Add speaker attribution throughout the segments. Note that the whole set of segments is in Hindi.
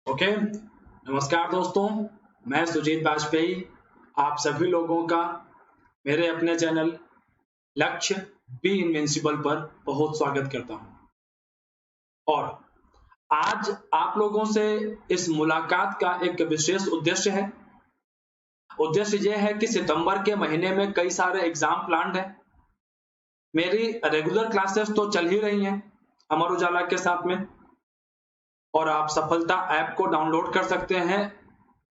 Speaker 1: ओके, नमस्कार दोस्तों। मैं सुजीत बाजपेयी आप सभी लोगों का मेरे अपने चैनल लक्ष्य बी इनविंसिबल पर बहुत स्वागत करता हूं। और आज आप लोगों से इस मुलाकात का एक विशेष उद्देश्य है। उद्देश्य यह है कि सितंबर के महीने में कई सारे एग्जाम प्लान्ड हैं। मेरी रेगुलर क्लासेस तो चल ही रही हैं अमर उजाला के साथ में, और आप सफलता ऐप को डाउनलोड कर सकते हैं।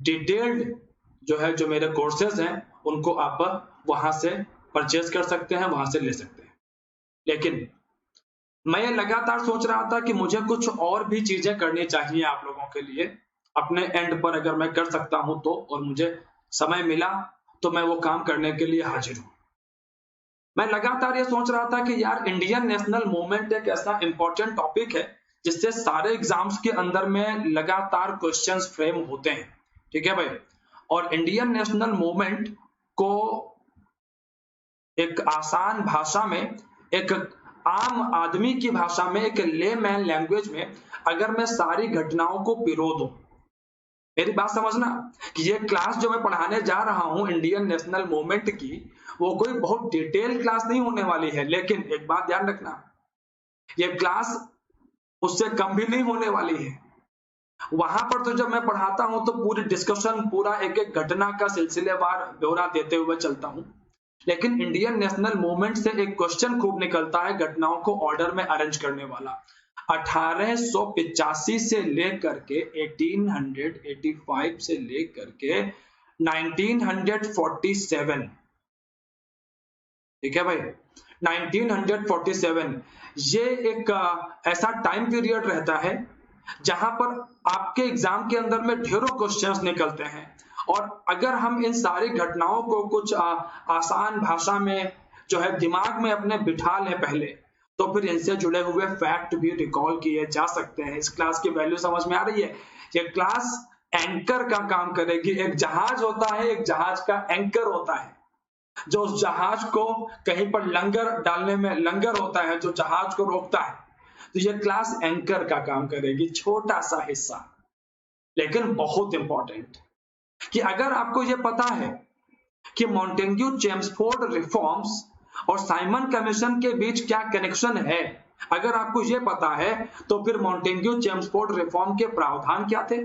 Speaker 1: डिटेल्ड जो मेरे कोर्सेज हैं उनको आप वहां से परचेज कर सकते हैं, वहां से ले सकते हैं। लेकिन मैं लगातार सोच रहा था कि मुझे कुछ और भी चीजें करनी चाहिए आप लोगों के लिए अपने एंड पर, अगर मैं कर सकता हूं तो, और मुझे समय मिला तो मैं वो काम करने के लिए हाजिर हूं। मैं लगातार ये सोच रहा था कि यार, इंडियन नेशनल मूवमेंट एक ऐसा इंपॉर्टेंट टॉपिक है जिससे सारे एग्जाम्स के अंदर में लगातार क्वेश्चंस फ्रेम होते हैं। ठीक है भाई। और इंडियन नेशनल मूवमेंट को एक आसान भाषा में, एक आम आदमी की भाषा में, एक लेमैन लैंग्वेज में अगर मैं सारी घटनाओं को पिरो दूं, मेरी बात समझना, कि ये क्लास जो मैं पढ़ाने जा रहा हूं इंडियन नेशनल मूवमेंट की, वो कोई बहुत डिटेल क्लास नहीं होने वाली है। लेकिन एक बात ध्यान रखना, ये क्लास उससे कम भी नहीं होने वाली है। वहां पर तो जब मैं पढ़ाता हूं तो पूरी डिस्कशन, पूरा एक एक घटना का सिलसिलेवार ब्यौरा देते हुए चलता हूं। लेकिन इंडियन नेशनल मूवमेंट से एक क्वेश्चन खूब निकलता है घटनाओं को ऑर्डर में अरेंज करने वाला। 1885 से लेकर के 1885 से लेकर के 1947, ठीक है भाई, 1947 ये एक ऐसा टाइम पीरियड रहता है जहां पर आपके एग्जाम के अंदर में ढेरों क्वेश्चंस निकलते हैं। और अगर हम इन सारी घटनाओं को कुछ आसान भाषा में जो है दिमाग में अपने बिठा लें पहले, तो फिर इनसे जुड़े हुए फैक्ट भी रिकॉल किए जा सकते हैं। इस क्लास की वैल्यू समझ में आ रही है? ये क्लास एंकर का काम करेगी। एक जहाज होता है, एक जहाज का एंकर होता है, जो उस जहाज को कहीं पर लंगर डालने में, लंगर होता है जो जहाज को रोकता है। तो ये क्लास एंकर का काम करेगी, छोटा सा हिस्सा लेकिन बहुत इंपॉर्टेंट। कि अगर आपको ये पता है कि मॉन्टेग्यू चेम्सफोर्ड रिफॉर्म्स और साइमन कमीशन के बीच क्या कनेक्शन है, अगर आपको ये पता है, तो फिर मॉन्टेग्यू चेम्सफोर्ड रिफॉर्म के प्रावधान क्या थे,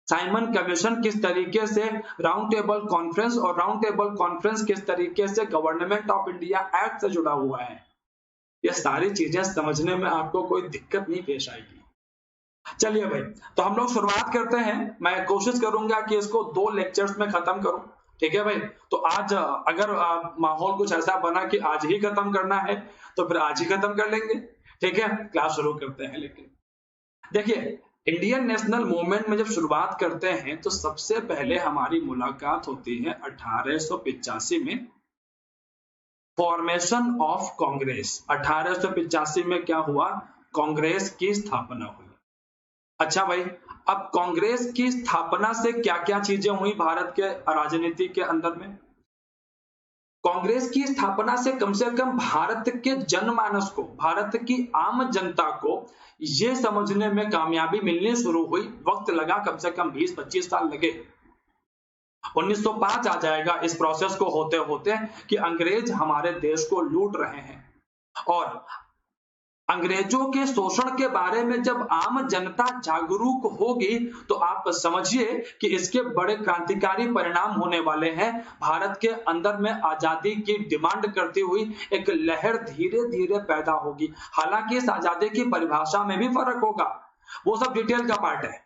Speaker 1: साइमन कमीशन किस तरीके से राउंड टेबल कॉन्फ्रेंस, और राउंड टेबल कॉन्फ्रेंस किस तरीके से गवर्नमेंट ऑफ इंडिया एक्ट से जुड़ा हुआ है, ये सारी चीजें समझने में आपको कोई दिक्कत नहीं पेश आएगी। चलिए भाई, तो हम लोग शुरुआत करते हैं। मैं कोशिश करूंगा कि इसको 2 लेक्चर्स में खत्म करूं। ठीक है भाई। तो आज अगर माहौल कुछ ऐसा बना कि आज ही खत्म करना है तो फिर आज ही खत्म कर लेंगे। ठीक है, क्लास शुरू करते हैं। लेकिन देखिए, इंडियन नेशनल मूवमेंट में जब शुरुआत करते हैं तो सबसे पहले हमारी मुलाकात होती है 1885 में, फॉर्मेशन ऑफ कांग्रेस। 1885 में क्या हुआ? कांग्रेस की स्थापना हुई। अच्छा भाई, अब कांग्रेस की स्थापना से क्या क्या चीजें हुई भारत के राजनीति के अंदर में? कांग्रेस की स्थापना से कम भारत के जनमानस को, भारत की आम जनता को ये समझने में कामयाबी मिलनी शुरू हुई। वक्त लगा, कम से कम 20-25 साल लगे। 1905 आ जाएगा इस प्रोसेस को होते होते कि अंग्रेज हमारे देश को लूट रहे हैं। और अंग्रेजों के शोषण के बारे में जब आम जनता जागरूक होगी तो आप समझिए कि इसके बड़े क्रांतिकारी परिणाम होने वाले हैं। भारत के अंदर में आजादी की डिमांड करती हुई एक लहर धीरे धीरे पैदा होगी। हालांकि इस आजादी की परिभाषा में भी फर्क होगा, वो सब डिटेल का पार्ट है।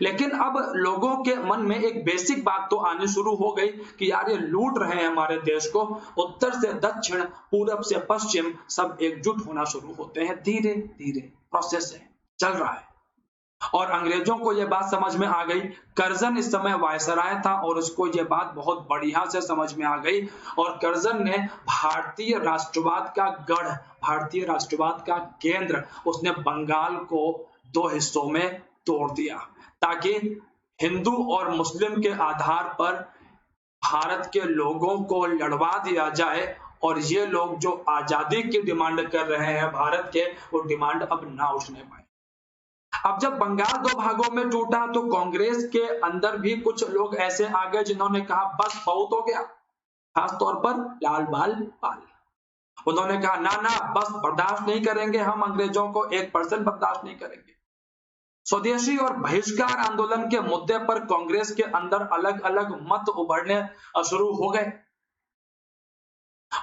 Speaker 1: लेकिन अब लोगों के मन में एक बेसिक बात तो आनी शुरू हो गई कि यार, ये लूट रहे हैं हमारे देश को। उत्तर से दक्षिण, पूरब से पश्चिम सब एकजुट होना शुरू होते हैं। धीरे धीरे प्रोसेस है, चल रहा है। और अंग्रेजों को यह बात समझ में आ गई। कर्जन इस समय वायसराय था और उसको यह बात बहुत बढ़िया से समझ में आ गई। और कर्जन ने भारतीय राष्ट्रवाद का गढ़, भारतीय राष्ट्रवाद का केंद्र, उसने बंगाल को 2 हिस्सों में तोड़ दिया ताकि हिंदू और मुस्लिम के आधार पर भारत के लोगों को लड़वा दिया जाए। और ये लोग जो आजादी की डिमांड कर रहे हैं भारत के, वो डिमांड अब ना उठने पाए। अब जब बंगाल दो भागों में टूटा तो कांग्रेस के अंदर भी कुछ लोग ऐसे आ गए जिन्होंने कहा बस बहुत हो गया, खास तौर पर लाल बाल पाल। उन्होंने कहा ना ना बस बर्दाश्त नहीं करेंगे, हम अंग्रेजों को 1% बर्दाश्त नहीं करेंगे। स्वदेशी और बहिष्कार आंदोलन के मुद्दे पर कांग्रेस के अंदर अलग अलग मत उभरने शुरू हो गए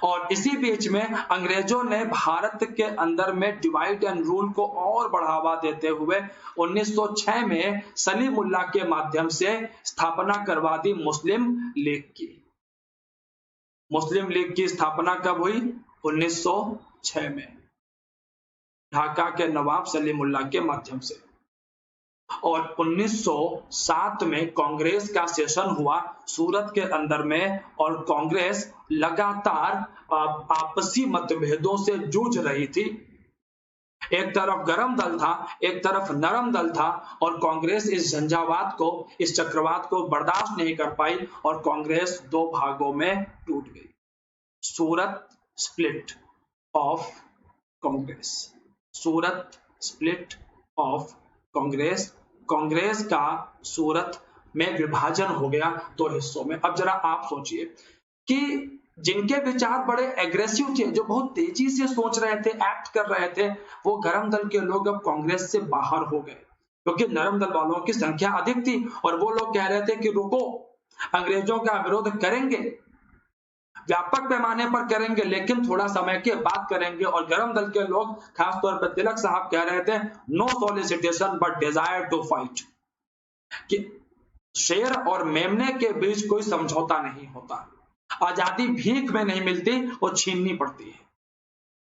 Speaker 1: और इसी बीच में अंग्रेजों ने भारत के अंदर में डिवाइड एंड रूल को और बढ़ावा देते हुए 1906 में सलीमुल्लाह के माध्यम से स्थापना करवा दी मुस्लिम लीग की। मुस्लिम लीग की स्थापना कब हुई? 1906 में ढाका के नवाब सलीमुल्लाह के माध्यम से। और 1907 में कांग्रेस का सेशन हुआ सूरत के अंदर में और कांग्रेस लगातार आपसी मतभेदों से जूझ रही थी। एक तरफ गरम दल था, एक तरफ नरम दल था और कांग्रेस इस झंझावात को, इस चक्रवात को बर्दाश्त नहीं कर पाई और कांग्रेस दो भागों में टूट गई। Surat split of Congress, Surat split of Congress, Congress का सूरत में विभाजन हो गया दो हिस्सों में। अब जरा आप सोचिए कि जिनके विचार बड़े एग्रेसिव थे, जो बहुत तेजी से सोच रहे थे, एक्ट कर रहे थे, वो गरम दल के लोग अब कांग्रेस से बाहर हो गए क्योंकि नरम दल वालों की संख्या अधिक थी और वो लोग कह रहे थे कि रुको, अंग्रेजों का विरोध करेंगे, व्यापक पैमाने पर करेंगे, लेकिन थोड़ा समय के बाद करेंगे। और गरम दल के लोग, खासतौर पर तिलक साहब कह रहे थे no solicitation but desire to fight, कि शेर और मेमने के बीच कोई समझौता नहीं होता, आजादी भीख में नहीं मिलती, वो छीननी पड़ती है।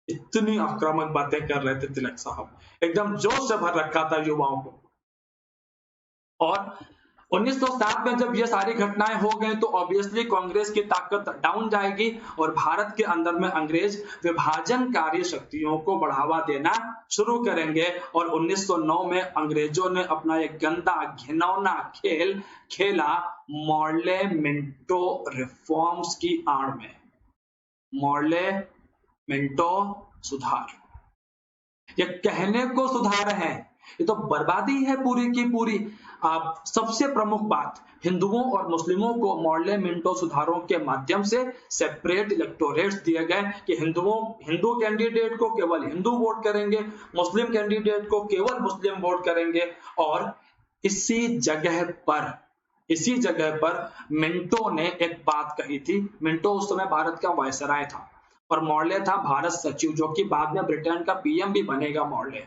Speaker 1: इतनी आक्रामक बातें कर रहे थे तिलक साहब, एकदम जोश से भर रखा था युवाओं को। और 1907 में जब ये सारी घटनाएं हो गई तो ऑब्वियसली कांग्रेस की ताकत डाउन जाएगी और भारत के अंदर में अंग्रेज विभाजनकारी शक्तियों को बढ़ावा देना शुरू करेंगे। और 1909 में अंग्रेजों ने अपना एक गंदा घिनौना खेल खेला मॉर्ले मिंटो रिफॉर्म्स की आड़ में। मॉर्ले मिंटो सुधार, ये कहने को सुधार है, ये तो बर्बादी है पूरी की पूरी। आप सबसे प्रमुख बात, हिंदुओं और मुस्लिमों को मॉर्ले मिंटो सुधारों के माध्यम से सेपरेट इलेक्टोरेट्स दिए गए कि हिंदू कैंडिडेट को केवल हिंदू वोट करेंगे, मुस्लिम कैंडिडेट को केवल मुस्लिम वोट करेंगे। और इसी जगह पर मिंटो ने एक बात कही थी। मिंटो उस समय भारत का वायसराय था और मॉर्ले था भारत सचिव, जो कि बाद में ब्रिटेन का पीएम भी बनेगा मॉर्ले।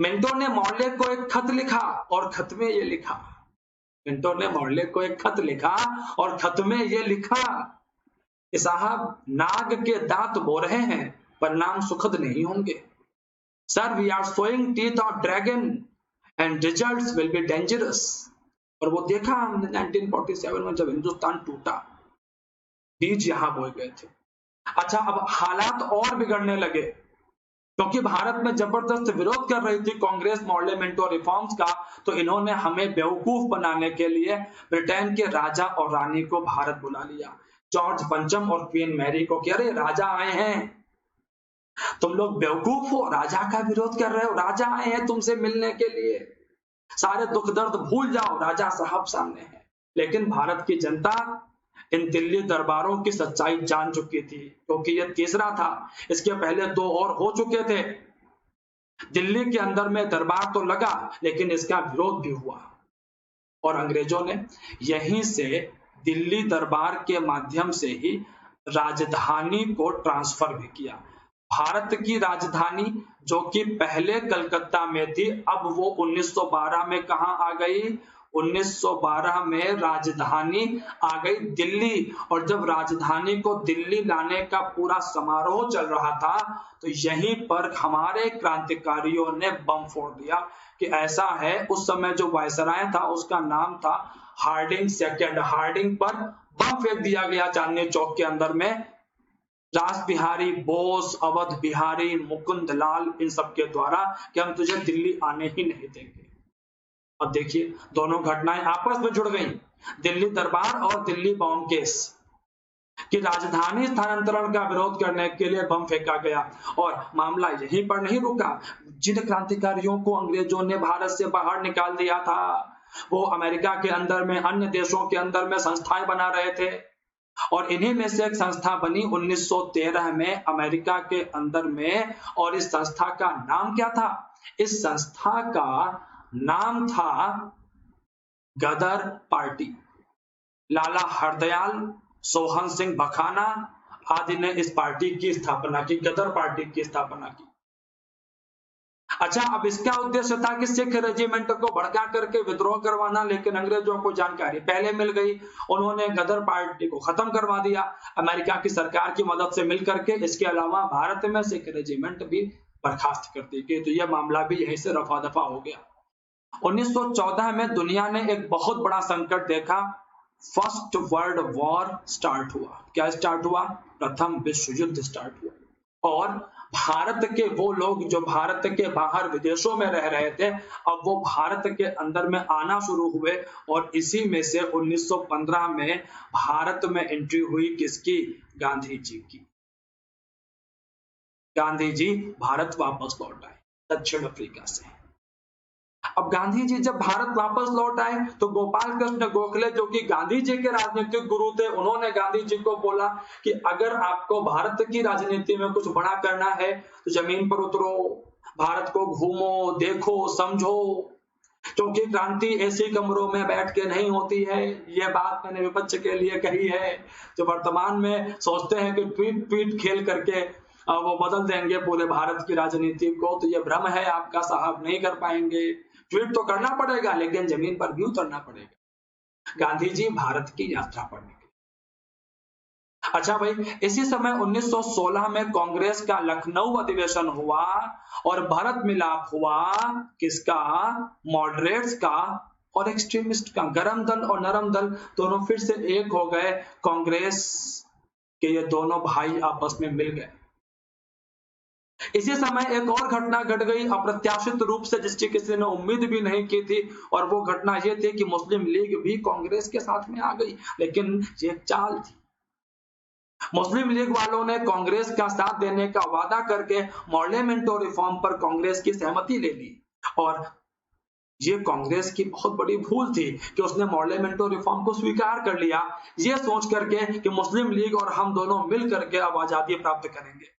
Speaker 1: मिंटो ने मॉर्ले को एक खत लिखा और खत में ये लिखा, मिंटो ने मॉर्ले को एक खत लिखा और खत में ये लिखा कि साहब, नाग के दांत बो रहे हैं, परिणाम सुखद नहीं होंगे। Sir, we are sowing teeth of dragon and results will be dangerous. और वो देखा हमने 1947 में जब हिंदुस्तान टूटा, बीज यहां बोए गए थे। अच्छा, अब हालात और बिगड़ने लगे क्योंकि भारत में जबरदस्त विरोध कर रही थी कांग्रेस मॉर्ले मिंटो रिफॉर्म्स का। तो इन्होंने हमें बेवकूफ बनाने के लिए ब्रिटेन के राजा और रानी को भारत बुला लिया, जॉर्ज पंचम और क्वीन मैरी को, कि अरे राजा आए हैं, तुम लोग बेवकूफ हो, राजा का विरोध कर रहे हो, राजा आए हैं तुमसे मिलने के लिए, सारे दुख दर्द भूल जाओ, राजा साहब सामने है। लेकिन भारत की जनता इन दिल्ली दरबारों की सच्चाई जान चुकी थी क्योंकि यह तीसरा था, इसके पहले दो और हो चुके थे। दिल्ली के अंदर में दरबार तो लगा लेकिन इसका विरोध भी हुआ और अंग्रेजों ने यहीं से दिल्ली दरबार के माध्यम से ही राजधानी को ट्रांसफर भी किया। भारत की राजधानी जो कि पहले कलकत्ता में थी, अब वो 1912 में कहां आ गई? 1912 में राजधानी आ गई दिल्ली। और जब राजधानी को दिल्ली लाने का पूरा समारोह चल रहा था तो यहीं पर हमारे क्रांतिकारियों ने बम फोड़ दिया कि ऐसा है, उस समय जो वायसराय था उसका नाम था हार्डिंग सेकंड। हार्डिंग पर बम फेंक दिया गया चांदनी चौक के अंदर में, रास बिहारी बोस, अवध बिहारी, मुकुंद लाल, इन सब के द्वारा, कि हम तुझे दिल्ली आने ही नहीं देंगे। अब देखिए, दोनों घटनाएं आपस में जुड़ गई, दिल्ली दरबार और दिल्ली बॉम्ब केस। कि राजधानी स्थानांतरण का विरोध करने के लिए बम फेंका गया। और मामला यहीं पर नहीं रुका। जिन क्रांतिकारियों को अंग्रेजों ने भारत से बाहर निकाल दिया था, वो अमेरिका के अंदर में, अन्य देशों के अंदर में संस्थाएं बना रहे थे। और इन्हीं में से एक संस्था बनी 1913 में अमेरिका के अंदर में। और इस संस्था का नाम क्या था? इस संस्था का नाम था गदर पार्टी। लाला हरदयाल, सोहन सिंह भखाना आदि ने इस पार्टी की स्थापना की, गदर पार्टी की स्थापना की। अच्छा, अब इसका उद्देश्य था कि सिख रेजिमेंट को भड़का करके विद्रोह करवाना, लेकिन अंग्रेजों को जानकारी पहले मिल गई। उन्होंने गदर पार्टी को खत्म करवा दिया अमेरिका की सरकार की मदद से मिलकर के। इसके अलावा भारत में सिख रेजिमेंट भी बर्खास्त कर दी गई। तो यह मामला भी यहीं से रफा दफा हो गया। 1914 में दुनिया ने एक बहुत बड़ा संकट देखा। फर्स्ट वर्ल्ड वॉर स्टार्ट हुआ। क्या स्टार्ट हुआ? प्रथम विश्व युद्ध स्टार्ट हुआ। और भारत के वो लोग जो भारत के बाहर विदेशों में रह रहे थे, अब वो भारत के अंदर में आना शुरू हुए। और इसी में से 1915 में भारत में एंट्री हुई किसकी? गांधी जी की। गांधी जी भारत वापस लौट आए दक्षिण अफ्रीका से। अब गांधी जी जब भारत वापस लौट आए तो गोपाल कृष्ण गोखले, जो कि गांधी जी के राजनीतिक गुरु थे, उन्होंने गांधी जी को बोला कि अगर आपको भारत की राजनीति में कुछ बड़ा करना है तो जमीन पर उतरो, भारत को घूमो, देखो, समझो, क्योंकि क्रांति ऐसे कमरों में बैठ के नहीं होती है। ये बात मैंने विपक्ष के लिए कही है, जो वर्तमान में सोचते हैं कि ट्वीट ट्वीट खेल करके वो बदल देंगे पूरे भारत की राजनीति को। तो ये भ्रम है आपका साहब, नहीं कर पाएंगे। ट्वीट तो करना पड़ेगा, लेकिन जमीन पर भी उतरना पड़ेगा। गांधी जी भारत की यात्रा पर निकले। अच्छा भाई, इसी समय 1916 में कांग्रेस का लखनऊ अधिवेशन हुआ और भारत मिलाप हुआ। किसका? मॉडरेट्स का और एक्सट्रीमिस्ट का। गरम दल और नरम दल दोनों फिर से एक हो गए। कांग्रेस के ये दोनों भाई आपस में मिल गए। इसी समय एक और घटना घट गई अप्रत्याशित रूप से, जिसकी किसी ने उम्मीद भी नहीं की थी। और वो घटना ये थी कि मुस्लिम लीग भी कांग्रेस के साथ में आ गई। लेकिन ये चाल थी। मुस्लिम लीग वालों ने कांग्रेस का साथ देने का वादा करके पार्लियामेंट और रिफॉर्म पर कांग्रेस की सहमति ले ली। और ये कांग्रेस की बहुत बड़ी भूल थी कि उसने पार्लियामेंट और रिफॉर्म को स्वीकार कर लिया, ये सोच करके कि मुस्लिम लीग और हम दोनों मिल करके अब आजादी प्राप्त करेंगे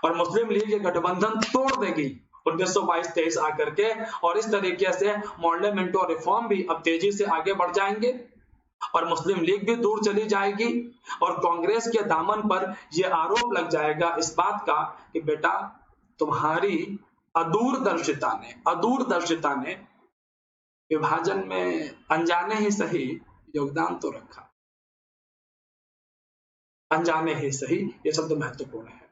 Speaker 1: और मुस्लिम लीग ये गठबंधन तोड़ देगी 1922-23 आकर के। और इस तरीके से पार्लियामेंट और रिफॉर्म भी अब तेजी से आगे बढ़ जाएंगे और मुस्लिम लीग भी दूर चली जाएगी। और कांग्रेस के दामन पर यह आरोप लग जाएगा इस बात का कि बेटा, तुम्हारी अदूरदर्शिता ने विभाजन में अनजाने ही सही योगदान तो रखा। अनजाने ही सही, ये शब्द महत्वपूर्ण है।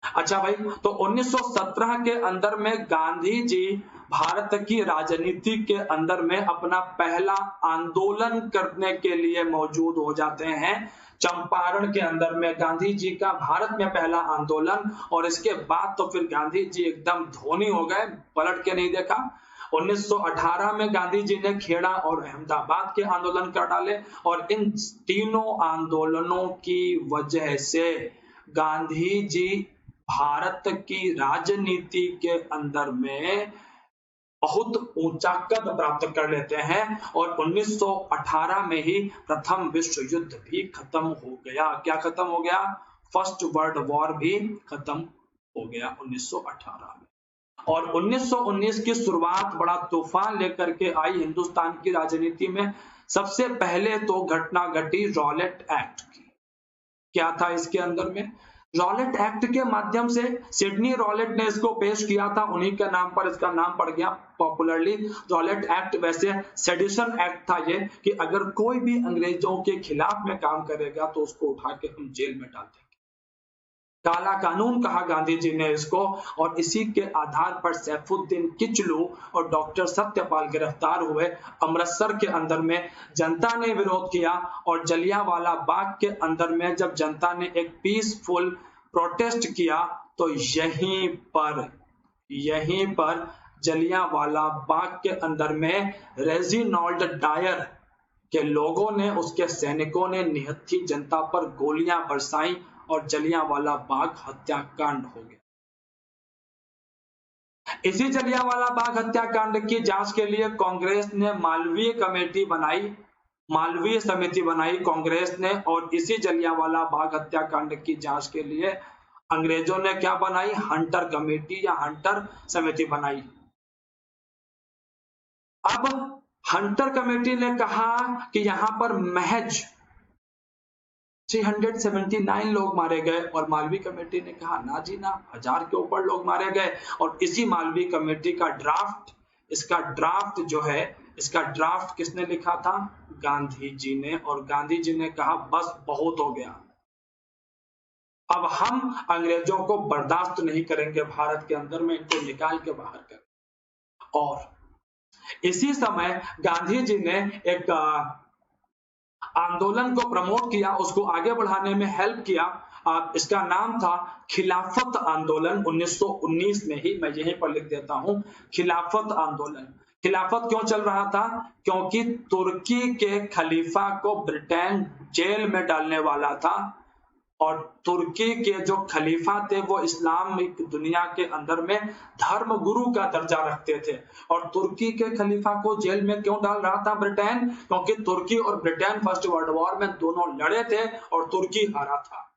Speaker 1: अच्छा भाई, तो 1917 के अंदर में गांधी जी भारत की राजनीति के अंदर में अपना पहला आंदोलन करने के लिए मौजूद हो जाते हैं। चंपारण के अंदर में गांधी जी का भारत में पहला आंदोलन। और इसके बाद तो फिर गांधी जी एकदम धोनी हो गए, पलट के नहीं देखा। 1918 में गांधी जी ने खेड़ा और अहमदाबाद के आंदोलन कर डाले। और इन तीनों आंदोलनों की वजह से गांधी जी भारत की राजनीति के अंदर में बहुत ऊंचा कद प्राप्त कर लेते हैं। और 1918 में ही प्रथम विश्व युद्ध भी खत्म हो गया। क्या खत्म हो गया? फर्स्ट वर्ल्ड वॉर भी खत्म हो गया 1918 में। और 1919 की शुरुआत बड़ा तूफान लेकर के आई हिंदुस्तान की राजनीति में। सबसे पहले तो घटना घटी रॉलेट एक्ट की। क्या था इसके अंदर में? रॉलेट एक्ट के माध्यम से सिडनी रॉलेट ने इसको पेश किया था, उन्हीं के नाम पर इसका नाम पड़ गया पॉपुलरली रॉलेट एक्ट। वैसे सेडिशन एक्ट था ये कि अगर कोई भी अंग्रेजों के खिलाफ में काम करेगा तो उसको उठा के हम जेल में डाल देंगे। काला कानून कहा गांधी जी ने इसको। और इसी के आधार पर सैफुद्दीन किचलू और डॉक्टर सत्यपाल गिरफ्तार हुए। अमृतसर के अंदर में जनता ने विरोध किया और जलियांवाला बाग के अंदर में जब जनता ने एक पीसफुल प्रोटेस्ट किया तो यहीं पर जलियांवाला बाग के अंदर में रेजिनॉल्ड डायर कि लोगों ने, उसके सैनिकों ने निहत्थी जनता पर गोलियां बरसाई और जलियांवाला बाग हत्याकांड हो गया। इसी जलियांवाला बाग हत्याकांड की जांच के लिए कांग्रेस ने मालवीय समिति बनाई कांग्रेस ने, और इसी जलियांवाला बाग हत्याकांड की जांच के लिए अंग्रेजों ने क्या बनाई, हंटर कमेटी या हंटर समिति बनाई। अब हंटर कमेटी ने कहा कि यहां पर महज 379 लोग मारे गए, और मालवीय कमेटी ने कहा ना जी ना, 1000 के ऊपर लोग मारे गए। और इसी मालवीय कमेटी का इसका ड्राफ्ट किसने लिखा था, गांधी जी ने। और गांधी जी ने कहा बस बहुत हो गया, अब हम अंग्रेजों को बर्दाश्त नहीं करेंगे भारत के अंदर में, इनको निकाल के बाहर करें। और इसी समय गांधी जी ने एक आंदोलन को प्रमोट किया, उसको आगे बढ़ाने में हेल्प किया। इसका नाम था खिलाफत आंदोलन। 1919 में ही, मैं यहीं पर लिख देता हूं, खिलाफत आंदोलन। खिलाफत क्यों चल रहा था, क्योंकि तुर्की के खलीफा को ब्रिटेन जेल में डालने वाला था, और तुर्की के जो खलीफा थे वो इस्लामिक दुनिया के अंदर में धर्म गुरु का दर्जा रखते थे। और तुर्की के खलीफा को जेल में क्यों डाल रहा था ब्रिटेन, क्योंकि तुर्की और ब्रिटेन फर्स्ट वर्ल्ड वॉर में दोनों लड़े थे और तुर्की हारा था।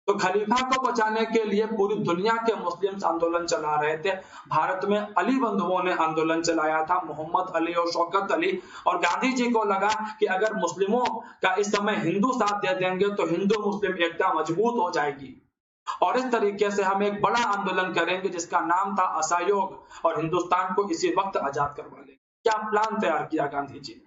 Speaker 1: तो खलीफा को बचाने के लिए पूरी दुनिया के मुस्लिम्स आंदोलन चला रहे थे। भारत में अली बंधुओं ने आंदोलन चलाया था, मोहम्मद अली और शौकत अली। और गांधी जी को लगा कि अगर मुस्लिमों का इस समय हिंदू साथ दे देंगे तो हिंदू मुस्लिम एकता मजबूत हो जाएगी, और इस तरीके से हम एक बड़ा आंदोलन करेंगे जिसका नाम था असहयोग, और हिंदुस्तान को इसी वक्त आजाद करवा लेंगे। क्या प्लान तैयार किया गांधी जी ने।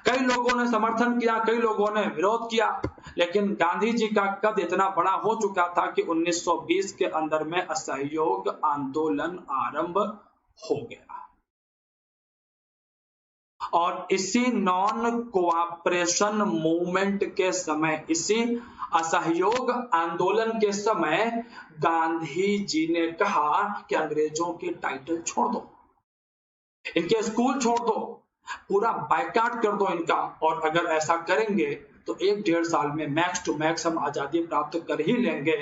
Speaker 1: कई लोगों ने समर्थन किया, कई लोगों ने विरोध किया, लेकिन गांधी जी का कद इतना बड़ा हो चुका था कि 1920 के अंदर में असहयोग आंदोलन आरंभ हो गया। और इसी नॉन कोऑपरेशन मूवमेंट के समय, इसी असहयोग आंदोलन के समय गांधी जी ने कहा कि अंग्रेजों के टाइटल छोड़ दो, इनके स्कूल छोड़ दो, पूरा बायकाट कर दो इनका, और अगर ऐसा करेंगे तो 1-1.5 साल में मैक्स टू मैक्स हम आजादी प्राप्त कर ही लेंगे।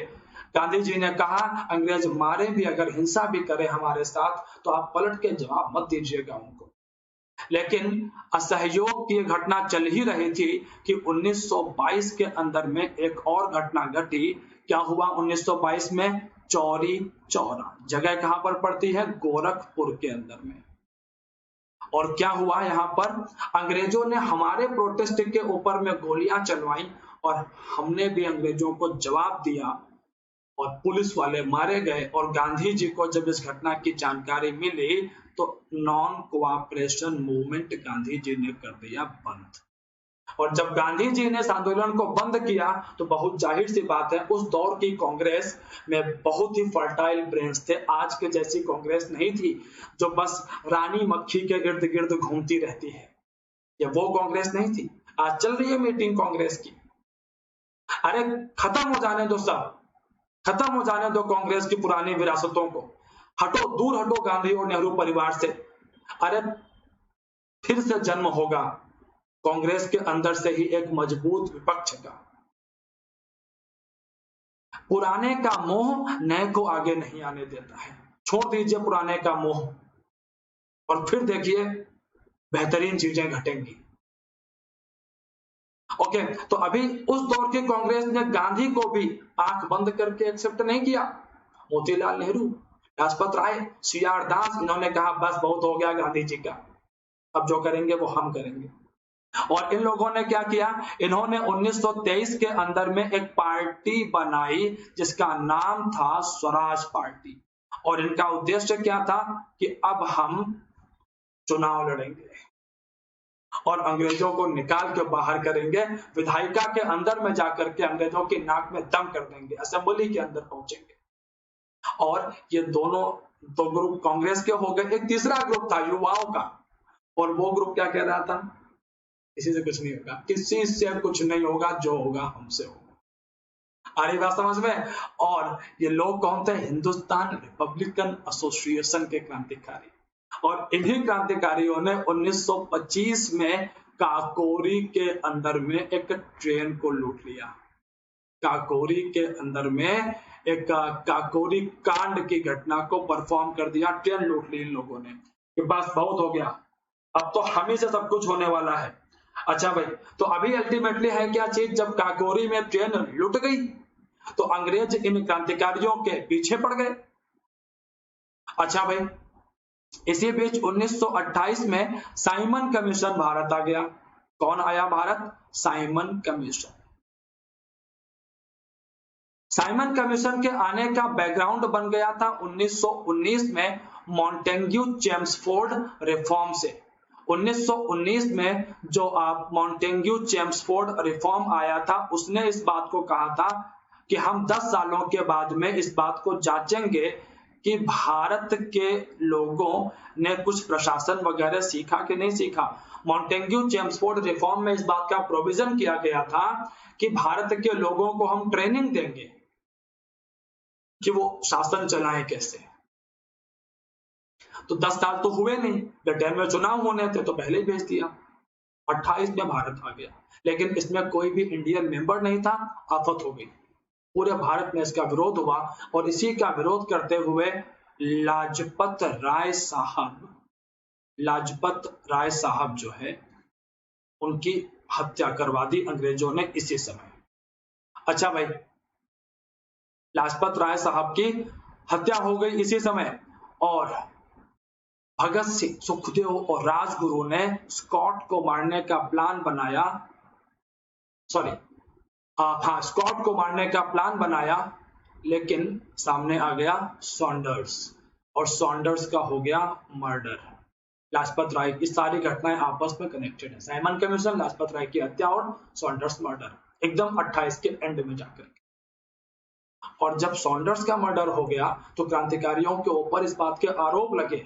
Speaker 1: गांधी जी ने कहा अंग्रेज मारे भी, अगर हिंसा भी करे हमारे साथ, तो आप पलट के जवाब मत दीजिएगा उनको। लेकिन असहयोग की घटना चल ही रही थी कि 1922 के अंदर में एक और घटना घटी। क्या हुआ 1922 में, चौरी चौरा, जगह कहां पर पड़ती है, गोरखपुर के अंदर में। और क्या हुआ यहाँ पर, अंग्रेजों ने हमारे प्रोटेस्ट के ऊपर में गोलियां चलवाई, और हमने भी अंग्रेजों को जवाब दिया, और पुलिस वाले मारे गए। और गांधी जी को जब इस घटना की जानकारी मिली तो non cooperation movement Gandhi ji ने कर दिया बंद। और जब गांधी जी ने इस आंदोलन को बंद किया तो बहुत जाहिर सी बात है, उस दौर की कांग्रेस में बहुत ही फर्टाइल ब्रेन्स थे। आज के जैसी कांग्रेस नहीं थी जो बस रानी मक्खी के इर्द गिर्द घूमती रहती है, ये वो कांग्रेस नहीं थी। आज चल रही है मीटिंग कांग्रेस की, अरे खत्म हो जाने दो, सब खत्म हो जाने दो कांग्रेस की पुरानी विरासतों को, हटो, दूर हटो गांधी और नेहरू परिवार से। अरे फिर से जन्म होगा कांग्रेस के अंदर से ही एक मजबूत विपक्ष का। पुराने का मोह नए को आगे नहीं आने देता है, छोड़ दीजिए पुराने का मोह, और फिर देखिए बेहतरीन चीजें घटेंगी। ओके, तो अभी उस दौर की कांग्रेस ने गांधी को भी आंख बंद करके एक्सेप्ट नहीं किया। मोतीलाल नेहरू, लाजपत राय, CR दास, इन्होंने कहा बस बहुत हो गया गांधी जी का, अब जो करेंगे वो हम करेंगे। और इन लोगों ने क्या किया, इन्होंने 1923 के अंदर में एक पार्टी बनाई जिसका नाम था स्वराज पार्टी। और इनका उद्देश्य क्या था कि अब हम चुनाव लड़ेंगे और अंग्रेजों को निकाल के बाहर करेंगे, विधायिका के अंदर में जाकर के अंग्रेजों की नाक में दम कर देंगे, असेंबली के अंदर पहुंचेंगे। और ये दोनों दो ग्रुप कांग्रेस के हो गए। एक तीसरा ग्रुप था युवाओं का, और वो ग्रुप क्या कह रहा था, किसी से कुछ नहीं होगा, किसी से कुछ नहीं होगा, जो होगा हमसे होगा। आ रही बात समझ में। और ये लोग कौन थे, हिंदुस्तान रिपब्लिकन एसोसिएशन के क्रांतिकारी। और इन्हीं क्रांतिकारियों ने 1925 में काकोरी के अंदर में एक ट्रेन को लूट लिया। काकोरी के अंदर में एक काकोरी कांड की घटना को परफॉर्म कर दिया, ट्रेन लूट ली इन लोगों ने कि बस बहुत हो गया, अब तो हम ही से सब कुछ होने वाला है। अच्छा भाई, तो अभी अल्टीमेटली है क्या चीज, जब काकोरी में ट्रेन लुट गई तो अंग्रेज इन क्रांतिकारियों के पीछे पड़ गए। अच्छा भाई, इसी बीच 1928 में साइमन कमीशन भारत आ गया। कौन आया Bharat? Simon commission. Simon commission के आने का बैकग्राउंड बन गया था 1919 में मॉन्टेग्यू चेम्सफोर्ड रिफॉर्म से। 1919 में जो आप मॉन्टेग्यू चेम्सफोर्ड रिफॉर्म आया था, उसने इस बात को कहा था कि हम 10 सालों के बाद में इस बात को जांचेंगे कि भारत के लोगों ने कुछ प्रशासन वगैरह सीखा कि नहीं सीखा। मॉन्टेग्यू चेम्सफोर्ड रिफॉर्म में इस बात का प्रोविजन किया गया था कि भारत के लोगों को हम ट्रेनिंग देंगे कि वो शासन चलाएं कैसे। तो 10 साल तो हुए नहीं, ब्रिटेन में चुनाव होने थे तो पहले ही भेज दिया। 28 में भारत आ गया, लेकिन इसमें कोई भी इंडियन मेंबर नहीं था। आफत हो गई, पूरे भारत में इसका विरोध हुआ और इसी का विरोध करते हुए लाजपत राय साहब जो है, उनकी हत्या करवा दी अंग्रेजों ने इसी समय। अच्छा भाई, लाजपत राय साहब की हत्या हो गई इसी समय और भगत सिंह, सुखदेव और राजगुरु ने स्कॉट को मारने का प्लान बनाया। स्कॉट को मारने का प्लान बनाया, लेकिन सामने आ गया सॉन्डर्स और सॉन्डर्स का हो गया मर्डर। लाजपत राय की सारी घटनाएं आपस में कनेक्टेड है। साइमन कमीशन, लाजपत राय की हत्या और सॉन्डर्स मर्डर, एकदम 28 के एंड में जाकर। और जब सॉन्डर्स का मर्डर हो गया तो क्रांतिकारियों के ऊपर इस बात के आरोप लगे,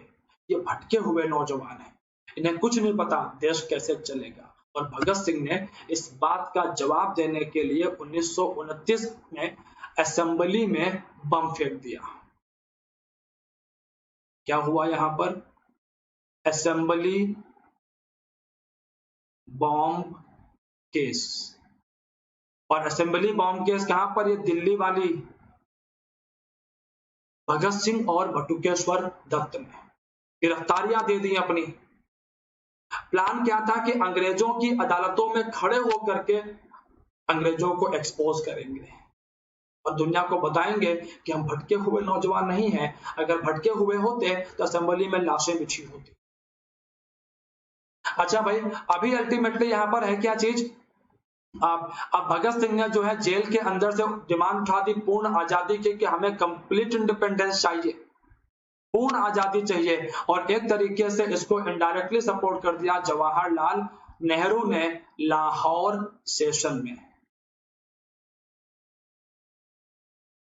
Speaker 1: ये भटके हुए नौजवान हैं, इन्हें कुछ नहीं पता देश कैसे चलेगा। और भगत सिंह ने इस बात का जवाब देने के लिए 1929 में असेंबली में बम फेंक दिया। क्या हुआ यहां पर? Assembly bomb case. और असेंबली बॉम्ब केस कहां पर? ये दिल्ली वाली भगत सिंह और बटुकेश्वर दत्त ने गिरफ्तारियां दे दी अपनी। प्लान क्या था कि अंग्रेजों की अदालतों में खड़े होकर के अंग्रेजों को एक्सपोज करेंगे और दुनिया को बताएंगे कि हम भटके हुए नौजवान नहीं हैं। अगर भटके हुए होते तो असेंबली में लाशें बिछी होती। अच्छा भाई, अभी अल्टीमेटली यहां पर है क्या चीज, अब भगत सिंह ने जो है जेल के अंदर से डिमांड उठा दी पूर्ण आजादी की कि हमें कंप्लीट इंडिपेंडेंस चाहिए, पूर्ण आजादी चाहिए। और एक तरीके से इसको इनडायरेक्टली सपोर्ट कर दिया जवाहरलाल नेहरू ने लाहौर सेशन में।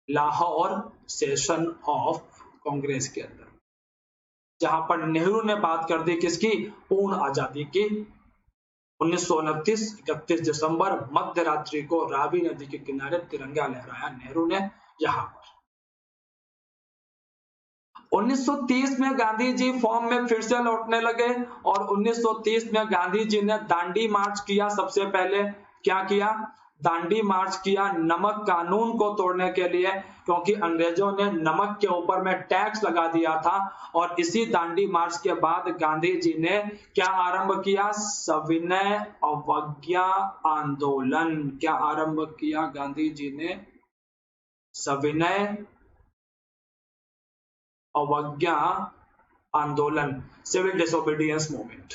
Speaker 1: लाहौर सेशन ऑफ कांग्रेस के अंदर, जहां पर नेहरू ने बात कर दी किसकी? पूर्ण आजादी की। 1929 31 दिसंबर मध्य रात्रि को रावी नदी के किनारे तिरंगा लहराया नेहरू ने यहां पर। 1930 में गांधी जी फॉर्म में फिर से लौटने लगे और 1930 में गांधी जी ने दांडी मार्च किया। सबसे पहले क्या किया? दांडी मार्च किया नमक कानून को तोड़ने के लिए, क्योंकि अंग्रेजों ने नमक के ऊपर में टैक्स लगा दिया था। और इसी दांडी मार्च के बाद गांधी जी ने क्या आरंभ किया? सविनय अवज्ञा आंदोलन। क्या आरंभ किया गांधी जी ने? सविनय अवज्ञा आंदोलन, सिविल डिसोबीडियंस मूवमेंट।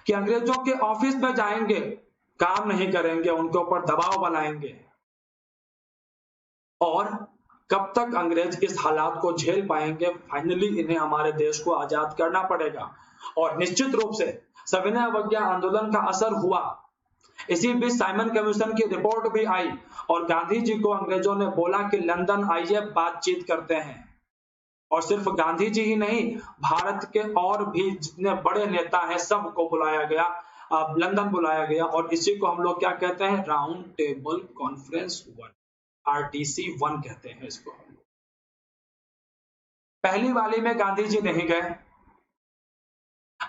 Speaker 1: कि अंग्रेजों के ऑफिस में जाएंगे, काम नहीं करेंगे, उनके ऊपर दबाव बनाएंगे। और कब तक अंग्रेज इस हालात को झेल पाएंगे? फाइनली इन्हें हमारे देश को आजाद करना पड़ेगा। और निश्चित रूप से सविनय अवज्ञा आंदोलन का असर हुआ। इसी बीच साइमन कमीशन की रिपोर्ट भी आई और गांधी जी को अंग्रेजों ने बोला कि लंदन आइए, बातचीत करते हैं। और सिर्फ गांधी जी ही नहीं, भारत के और भी जितने बड़े नेता हैं सबको बुलाया गया, लंदन बुलाया गया। और इसी को हम लोग क्या कहते हैं? राउंड टेबल कॉन्फ्रेंस 1, RTC 1 कहते हैं इसको। पहली वाली में गांधी जी नहीं गए,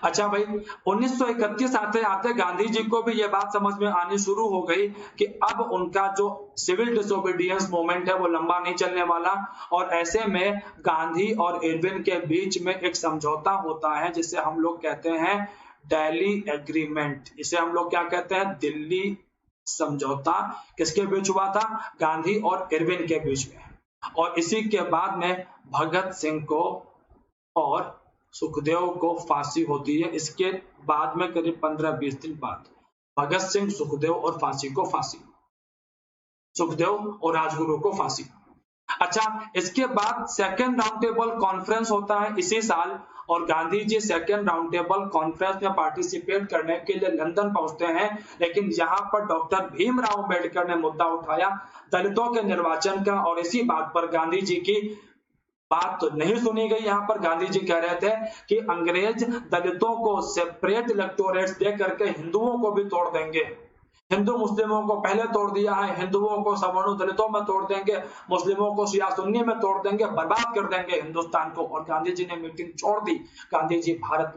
Speaker 1: अच्छा भाई, 1931 आते आते गांधी जी को भी ये बात समझ में आनी शुरू हो गई कि अब उनका जो सिविल डिसोबीडियंस मूवमेंट है वो लंबा नहीं चलने वाला, और ऐसे में गांधी और इरविन के बीच में एक समझौता होता है जिसे हम लोग कहते हैं दिल्ली एग्रीमेंट। इसे हम लोग क्या कहते हैं? दिल्ली समझौता। किसके बीच हुआ था? गांधी और इरविन के बीच में। और इसी के बाद में भगत सिंह को और सुखदेव को फांसी होती है। इसके बाद में करीब 15-20 दिन बाद भगत सिंह, सुखदेव और सुखदेव और राजगुरु को फांसी। अच्छा, इसके बाद सेकेंड राउंड टेबल कॉन्फ्रेंस होता है इसी साल, और Gandhi ji second round table conference में पार्टिसिपेट करने के लिए लंदन पहुंचते हैं। लेकिन यहाँ पर डॉक्टर भीमराव अंबेडकर ने मुद्दा उठाया दलितों के निर्वाचन का, और इसी बात पर गांधी जी की बात तो नहीं सुनी गई। यहाँ पर गांधी जी कह रहे थे कि अंग्रेज दलितों को सेपरेट इलेक्टोरेट्स दे करके हिंदुओं को भी तोड़ देंगे। हिंदू मुस्लिमों को पहले तोड़ दिया है, हिंदुओं को सवर्णों दलितों में तोड़ देंगे, मुस्लिमों को शिया सुन्नी में तोड़ देंगे, बर्बाद कर देंगे हिंदुस्तान को। और गांधी जी ने मीटिंग छोड़ दी, गांधी जी भारत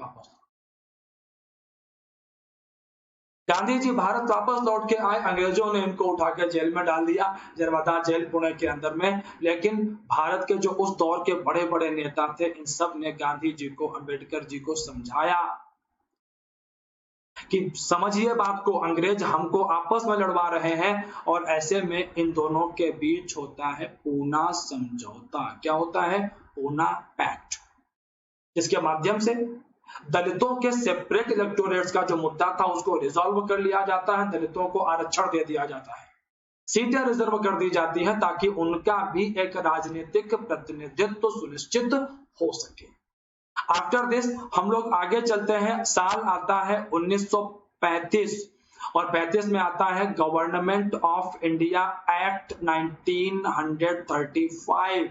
Speaker 1: वापस लौट के आए। अंग्रेजों ने इनको उठा के जेल में डाल दिया, जरवदा जेल पुणे के अंदर में। लेकिन भारत के जो उस दौर के बड़े बड़े नेता थे, इन सब ने गांधी जी को, अंबेडकर जी को समझाया कि समझिए बात को, अंग्रेज हमको आपस में लड़वा रहे हैं। और ऐसे में इन दोनों के बीच होता है पूना समझौता। क्या होता है? पूना पैक्ट, जिसके माध्यम से दलितों के सेपरेट इलेक्टोरेट्स का जो मुद्दा था उसको रिजॉल्व कर लिया जाता है। दलितों को आरक्षण दे दिया जाता है, सीटें रिजर्व कर दी जाती हैं ताकि उनका भी एक राजनीतिक प्रतिनिधित्व सुनिश्चित हो सके। आफ्टर दिस हम लोग आगे चलते हैं। साल आता है 1935, और 35 में आता है गवर्नमेंट ऑफ इंडिया एक्ट 1935,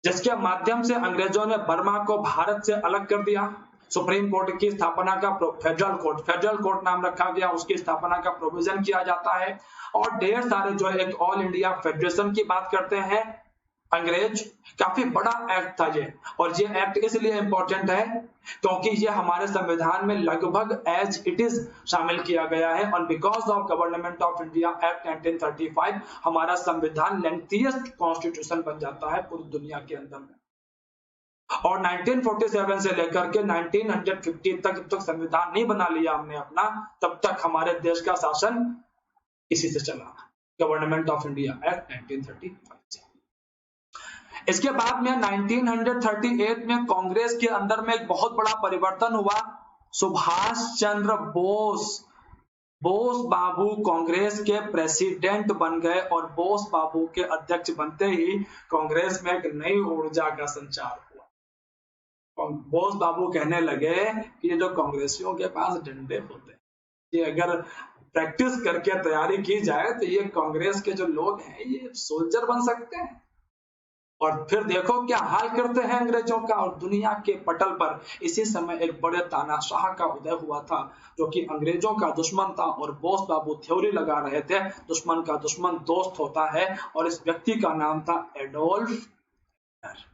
Speaker 1: जिसके माध्यम से अंग्रेजों ने बर्मा को भारत से अलग कर दिया। सुप्रीम कोर्ट की स्थापना का, फेडरल कोर्ट नाम रखा गया, उसकी स्थापना का प्रोविजन किया जाता है। और ढेर सारे जो है एक ऑल इंडिया फेडरेशन की बात करते हैं अंग्रेज। काफी बड़ा एक्ट था ये, और ये एक्ट इसलिए इंपॉर्टेंट है क्योंकि ये हमारे संविधान में लगभग एज इट इज शामिल किया गया है। और because of government of India act 1935 हमारा संविधान लेंथीएस्ट कॉन्स्टिट्यूशन बन जाता है पूरी दुनिया के अंदर में। और 1947 से लेकर के 1950 तक, जब तक संविधान नहीं बना लिया हमने अपना, तब तक हमारे देश का शासन इसी से चला, गवर्नमेंट ऑफ इंडिया एक्ट 1935 से। इसके बाद में 1938 में कांग्रेस के अंदर में एक बहुत बड़ा परिवर्तन हुआ। सुभाष चंद्र बोस बाबू कांग्रेस के प्रेसिडेंट बन गए, और बोस बाबू के अध्यक्ष बनते ही कांग्रेस में एक नई ऊर्जा का संचार हुआ। बोस बाबू कहने लगे कि ये जो कांग्रेसियों के पास डंडे होते हैं, ये अगर प्रैक्टिस करके तैयारी की जाए तो ये कांग्रेस के जो लोग हैं ये सोल्जर बन सकते हैं। और फिर देखो क्या हाल करते हैं अंग्रेजों का। और दुनिया के पटल पर इसी समय एक बड़े तानाशाह का उदय हुआ था, जो कि अंग्रेजों का दुश्मन था। और बोस बाबू थ्योरी लगा रहे थे, दुश्मन का दुश्मन दोस्त होता है, और इस व्यक्ति का नाम था एडोल्फ हिटलर।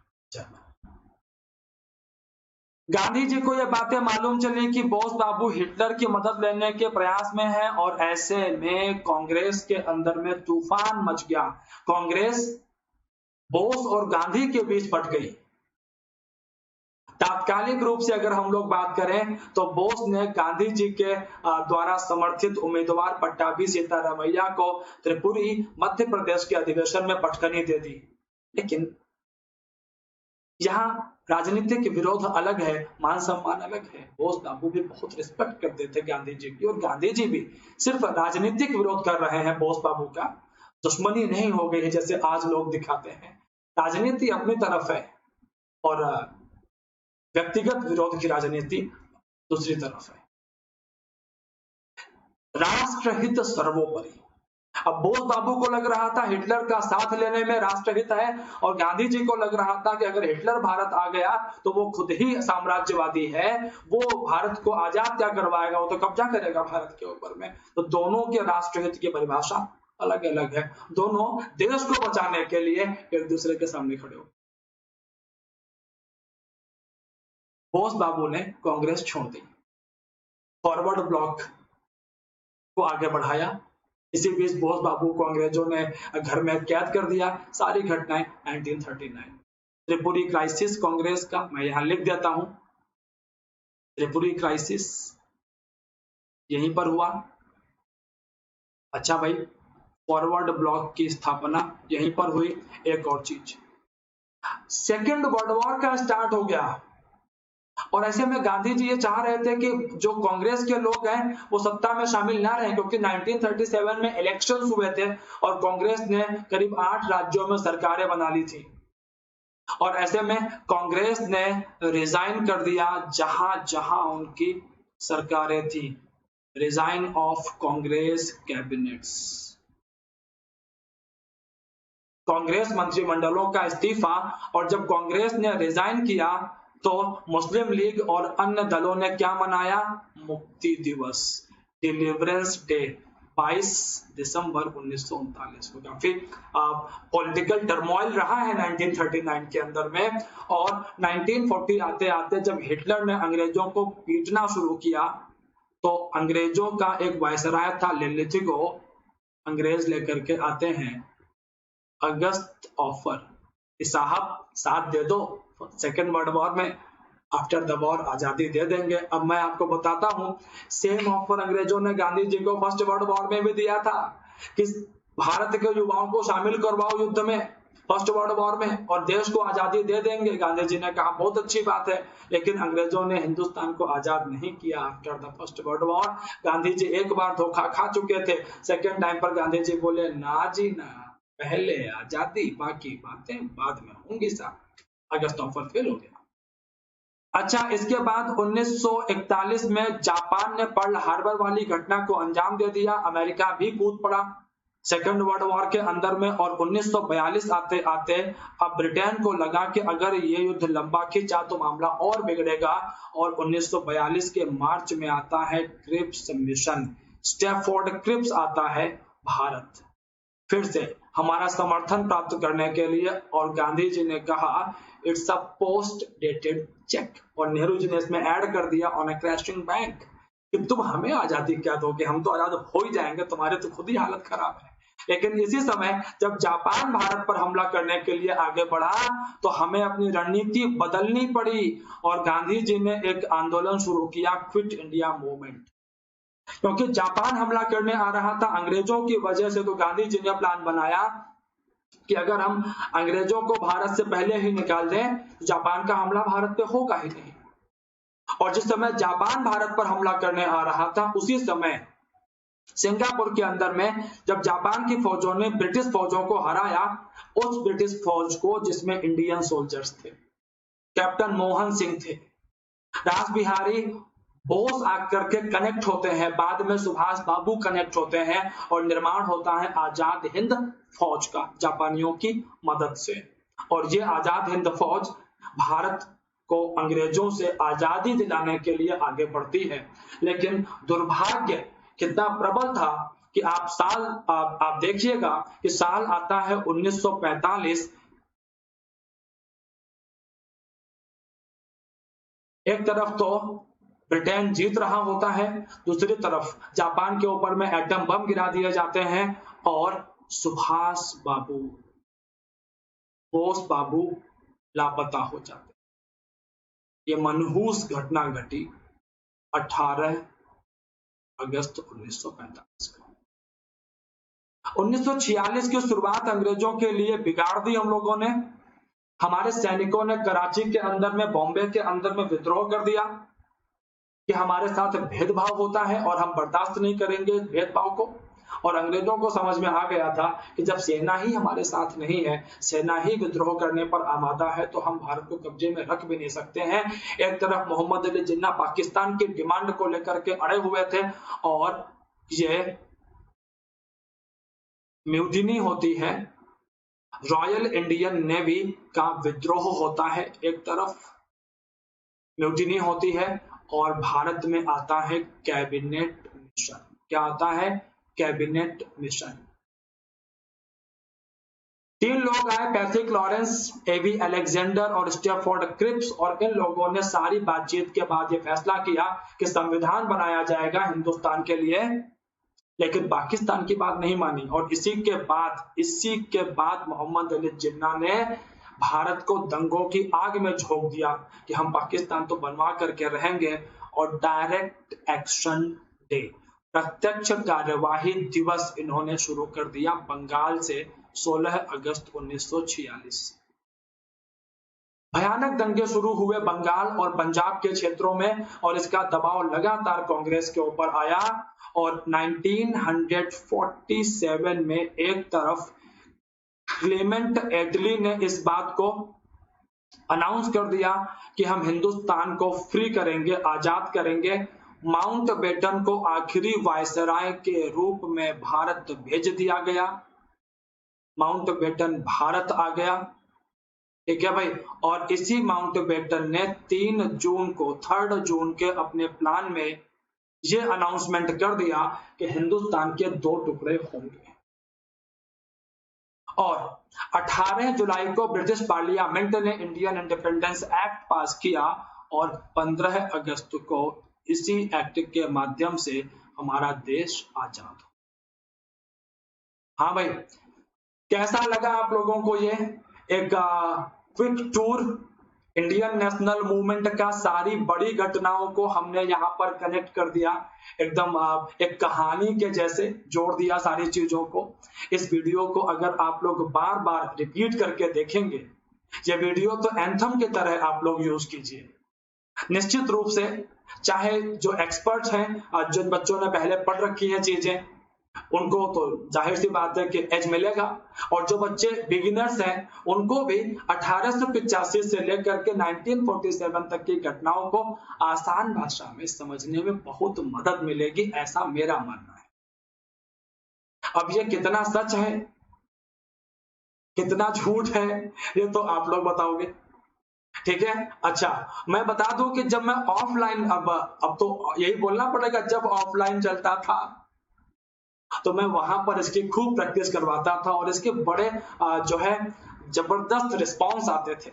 Speaker 1: गांधी जी को यह बातें मालूम चली कि बोस बाबू हिटलर की मदद लेने के प्रयास में है, और ऐसे में कांग्रेस के अंदर में तूफान मच गया। कांग्रेस बोस और गांधी के बीच बट गई। तात्कालिक रूप से अगर हम लोग बात करें तो बोस ने गांधी जी के द्वारा समर्थित उम्मीदवार पट्टाभी सीतारामैया को त्रिपुरी मध्य प्रदेश के अधिवेशन में पटकनी दे दी। लेकिन यहाँ राजनीतिक विरोध अलग है, मान सम्मान अलग है। बोस बाबू भी बहुत रिस्पेक्ट करते थे गांधी जी की, और गांधी जी भी सिर्फ राजनीतिक विरोध कर रहे हैं बोस बाबू का, दुश्मनी नहीं हो गई है जैसे आज लोग दिखाते हैं। राजनीति अपनी तरफ है और व्यक्तिगत विरोध की राजनीति दूसरी तरफ है। राष्ट्रहित सर्वोपरि। अब बोस बाबू को लग रहा था हिटलर का साथ लेने में राष्ट्रहित है, और गांधी जी को लग रहा था कि अगर हिटलर भारत आ गया तो वो खुद ही साम्राज्यवादी है, वो भारत को आजाद क्या करवाएगा, वो तो कब्जा करेगा भारत के ऊपर में। तो दोनों के राष्ट्रहित की परिभाषा अलग अलग है। दोनों देश को बचाने के लिए एक दूसरे के सामने खड़े हो। बोस बाबू ने कांग्रेस छोड़ दी, फॉरवर्ड ब्लॉक को आगे बढ़ाया। इसी बीच बोस बाबू को अंग्रेजों ने घर में कैद कर दिया। सारी घटनाएं 1939। त्रिपुरी क्राइसिस कांग्रेस का मैं यहां लिख देता हूं, त्रिपुरी क्राइसिस यहीं पर हुआ। अच्छा भाई, फॉरवर्ड ब्लॉक की स्थापना यहीं पर हुई। एक और चीज, सेकेंड वर्ल्ड वॉर का स्टार्ट हो गया और ऐसे में गांधी जी ये चाह रहे थे कि जो कांग्रेस के लोग हैं वो सत्ता में शामिल ना रहें, क्योंकि 1937 में इलेक्शंस हुए थे और कांग्रेस ने करीब 8 राज्यों में सरकारें बना ली थी। और ऐसे में कांग्रेस ने रिजाइन कर दिया जहां जहां उनकी सरकारें थी। Resign of Congress cabinets, Congress मंत्रिमंडलों का इस्तीफा। और जब कांग्रेस ने रिजाइन किया तो मुस्लिम लीग और अन्य दलों ने क्या मनाया? मुक्ति दिवस, डिलीवरेंस डे, 22 दिसंबर 1939 को। काफी पॉलिटिकल टर्मोइल रहा है 1939 के अंदर में। और 1940 आते आते जब हिटलर ने अंग्रेजों को पीटना शुरू किया तो अंग्रेजों का एक वायसराय था लेलिथिगो, अंग्रेज लेकर के आते हैं अगस्त ऑफर कि साहब साथ दे दो, सेकेंड वर्ल्ड वॉर में आफ्टर द वॉर आजादी दे देंगे। अब मैं आपको बताता हूं, सेम ऑफर अंग्रेजों ने गांधी जी को फर्स्ट वर्ल्ड वॉर में भी दिया था कि भारत के युवाओं को शामिल करवाओ युद्ध में, फर्स्ट वर्ल्ड वॉर में, और देश को आजादी दे देंगे। गांधी जी ने कहा बहुत अच्छी बात है, लेकिन अंग्रेजों ने हिंदुस्तान को आजाद नहीं किया after the first world war. Gandhi ji एक बार धोखा खा चुके थे, सेकेंड टाइम पर गांधी जी बोले ना जी ना, पहले आजादी, बाकी बातें बाद में होंगी साहब। अगस्त ऑफर फेल हो गया। अच्छा, इसके बाद 1941 में जापान ने पर्ल हार्बर वाली घटना को अंजाम दे दिया, अमेरिका भी कूद पड़ा सेकेंड वर्ल्ड वॉर के अंदर में। और 1942 आते आते अब ब्रिटेन को लगा कि अगर ये युद्ध लंबा खिंचा तो मामला और बिगड़ेगा। और 1942 के मार्च में आता है क्रिप्स मिशन, स्टैफोर्ड क्रिप्स आता है भारत फिर से हमारा समर्थन प्राप्त करने के लिए। और गांधी जी ने कहा it's a post dated cheque, और नेहरू जी ने इसमें ऐड कर दिया ऑन अ क्रैशिंग बैंक कि तुम हमें आजादी क्या दोगे, हम तो आजाद हो ही जाएंगे, तुम्हारे तो खुद ही हालत खराब है। लेकिन इसी समय जब जापान भारत पर हमला करने के लिए आगे बढ़ा तो हमें अपनी रणनीति बदलनी पड़ी और गांधी जी ने एक आंदोलन शुरू किया, क्विट इंडिया मूवमेंट। क्योंकि जापान हमला करने आ रहा था अंग्रेजों की वजह से, तो गांधी जी ने प्लान बनाया कि अगर हम अंग्रेजों को भारत से पहले ही निकाल दें तो जापान का हमला भारत पे होगा ही नहीं। और जिस समय जापान भारत पर हमला करने आ रहा था उसी समय सिंगापुर के अंदर में जब जापान की फौजों ने ब्रिटिश फौजों को हराया, उस ब्रिटिश फौज को जिसमें इंडियन सोल्जर्स थे, कैप्टन मोहन सिंह थे, रास बिहारी बोस आकर के कनेक्ट होते हैं, बाद में सुभाष बाबू कनेक्ट होते हैं और निर्माण होता है आजाद हिंद फौज का जापानियों की मदद से। और ये आजाद हिंद फौज भारत को अंग्रेजों से आजादी दिलाने के लिए आगे बढ़ती है। लेकिन दुर्भाग्य कितना प्रबल था कि आप देखिएगा कि साल आता है 1945। एक तरफ तो ब्रिटेन जीत रहा होता है, दूसरी तरफ जापान के ऊपर में एटम बम गिरा दिए जाते हैं और सुभाष बाबू, बोस बाबू लापता हो जाते। ये मनहूस घटना घटी 18 अगस्त 1945 को। 1946 की शुरुआत अंग्रेजों के लिए बिगाड़ दी हम लोगों ने। हमारे सैनिकों ने कराची के अंदर में, बॉम्बे के अंदर में विद्रोह कर दिया कि हमारे साथ भेदभाव होता है और हम बर्दाश्त नहीं करेंगे भेदभाव को। और अंग्रेजों को समझ में आ गया था कि जब सेना ही हमारे साथ नहीं है, सेना ही विद्रोह करने पर आमादा है, तो हम भारत को कब्जे में रख भी नहीं सकते हैं। एक तरफ मोहम्मद अली जिन्ना पाकिस्तान की डिमांड को लेकर के अड़े हुए थे और ये म्यूटिनी होती है, रॉयल इंडियन नेवी का विद्रोह होता है, एक तरफ म्यूटिनी होती है और भारत में आता है कैबिनेट मिशन। क्या आता है? Cabinet mission. 3 लोग आए, पैट्रिक लॉरेंस, एवी अलेक्जेंडर और स्टेफोर्ड क्रिप्स, और इन लोगों ने सारी बातचीत के बाद ये फैसला किया कि संविधान बनाया जाएगा हिंदुस्तान के लिए, लेकिन पाकिस्तान की बात नहीं मानी। और इसी के बाद मोहम्मद अली जिन्ना ने भारत को दंगों की आग में झोंक दिया कि हम पाकिस्तान तो बनवा करके रहेंगे, और डायरेक्ट एक्शन डे, प्रत्यक्ष कार्यवाही दिवस इन्होंने शुरू कर दिया बंगाल से 16 अगस्त 1946। भयानक दंगे शुरू हुए बंगाल और पंजाब के क्षेत्रों में, और इसका दबाव लगातार कांग्रेस के ऊपर आया। और 1947 में एक तरफ क्लेमेंट एटली ने इस बात को अनाउंस कर दिया कि हम हिंदुस्तान को फ्री करेंगे, आजाद करेंगे। माउंटबेटन को आखिरी वायसराय के रूप में भारत भेज दिया गया। माउंटबेटन भारत आ गया, ठीक है भाई। और इसी माउंटबेटन ने 3 जून के अपने प्लान में ये अनाउंसमेंट कर दिया कि हिंदुस्तान के 2 टुकड़े होंगे। और 18 जुलाई को ब्रिटिश पार्लियामेंट ने इंडियन इंडिपेंडेंस एक्ट पास किया, और 15 अगस्त को इसी एक्ट के माध्यम से हमारा देश आजाद हो। हाँ भाई, कैसा लगा आप लोगों को ये एक quick tour Indian national movement का? सारी बड़ी घटनाओं को हमने यहाँ पर कनेक्ट कर दिया, एकदम एक कहानी के जैसे जोड़ दिया सारी चीजों को। इस वीडियो को अगर आप लोग बार बार रिपीट करके देखेंगे, ये वीडियो तो एंथम की तरह आप लोग यूज कीजिए। निश्चित रूप से चाहे जो एक्सपर्ट्स हैं, जिन बच्चों ने पहले पढ़ रखी है चीजें, उनको तो जाहिर सी बात है कि एज मिलेगा, और जो बच्चे बिगिनर्स हैं उनको भी 1885 से लेकर के 1947 तक की घटनाओं को आसान भाषा में समझने में बहुत मदद मिलेगी, ऐसा मेरा मानना है। अब ये कितना सच है, कितना झूठ है, ये तो आप लोग बताओगे, ठीक है। अच्छा, मैं बता दूं कि जब मैं ऑफलाइन, अब तो यही बोलना पड़ेगा, जब ऑफलाइन चलता था तो मैं वहां पर इसकी खूब प्रैक्टिस करवाता था, और इसके बड़े जो है जबरदस्त रिस्पांस आते थे।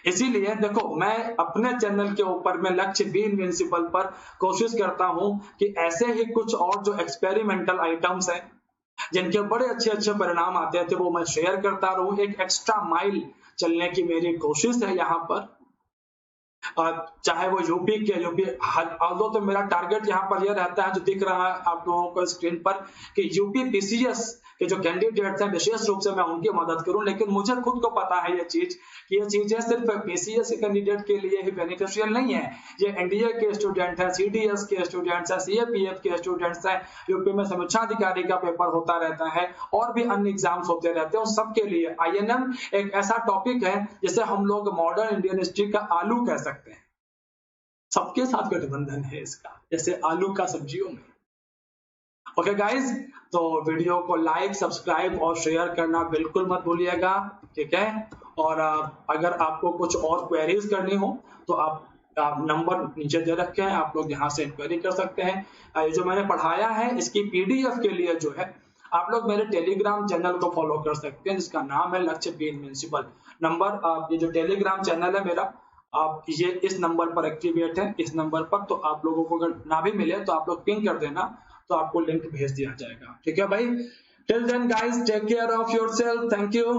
Speaker 1: इसीलिए देखो, मैं अपने चैनल के ऊपर में लक्ष्य बी इनविंसिबल पर कोशिश करता हूं कि ऐसे ही कुछ और जो एक्सपेरिमेंटल आइटम्स हैं जिनके बड़े अच्छे अच्छे परिणाम आते थे वो मैं शेयर करता रहूं। एक एक्स्ट्रा माइल चलने की मेरी कोशिश है यहाँ पर, चाहे वो यूपी तो मेरा टारगेट यहाँ पर यह रहता है, जो दिख रहा है आप लोगों को स्क्रीन पर, कि यूपी पीसीएस के जो कैंडिडेट्स हैं विशेष रूप से मैं उनकी मदद करूं। लेकिन मुझे खुद को पता है ये चीजें सिर्फ पीसीएस के कैंडिडेट के लिए ही बेनिफिशियल नहीं है। ये एनडीए के स्टूडेंट है, सीडीएस के स्टूडेंट्स है, सीएपीएफ के स्टूडेंट्स है, यूपी में समीक्षा अधिकारी का पेपर होता रहता है, और भी अन्य एग्जाम्स होते रहते हैं। उन सबके लिए आईएनएम एक ऐसा टॉपिक है जिसे हम लोग मॉडर्न इंडियन हिस्ट्री का आलू कह सकते हैं। सबके साथ गठबंधन है इसका, जैसे आलू का सब्जियों में। ओके गाइज, तो वीडियो को लाइक, सब्सक्राइब और शेयर करना बिल्कुल मत भूलिएगा, ठीक है। और अगर आपको कुछ और क्वेरीज करनी हो तो आप नंबर नीचे दे रखे हैं, आप लोग यहाँ से इंक्वायरी कर सकते हैं। जो मैंने पढ़ाया है इसकी पीडीएफ के लिए जो है आप लोग मेरे टेलीग्राम चैनल को फॉलो कर सकते हैं, जिसका नाम है लक्ष्य बी इनविंसिबल। नंबर, ये जो टेलीग्राम चैनल है मेरा, आप ये इस नंबर पर एक्टिवेट है, इस नंबर पर, तो आप लोगों को अगर ना भी मिले तो आप लोग पिंग कर देना, तो आपको लिंक भेज दिया जाएगा, ठीक है भाई। Till then guys, take care of yourself, thank you.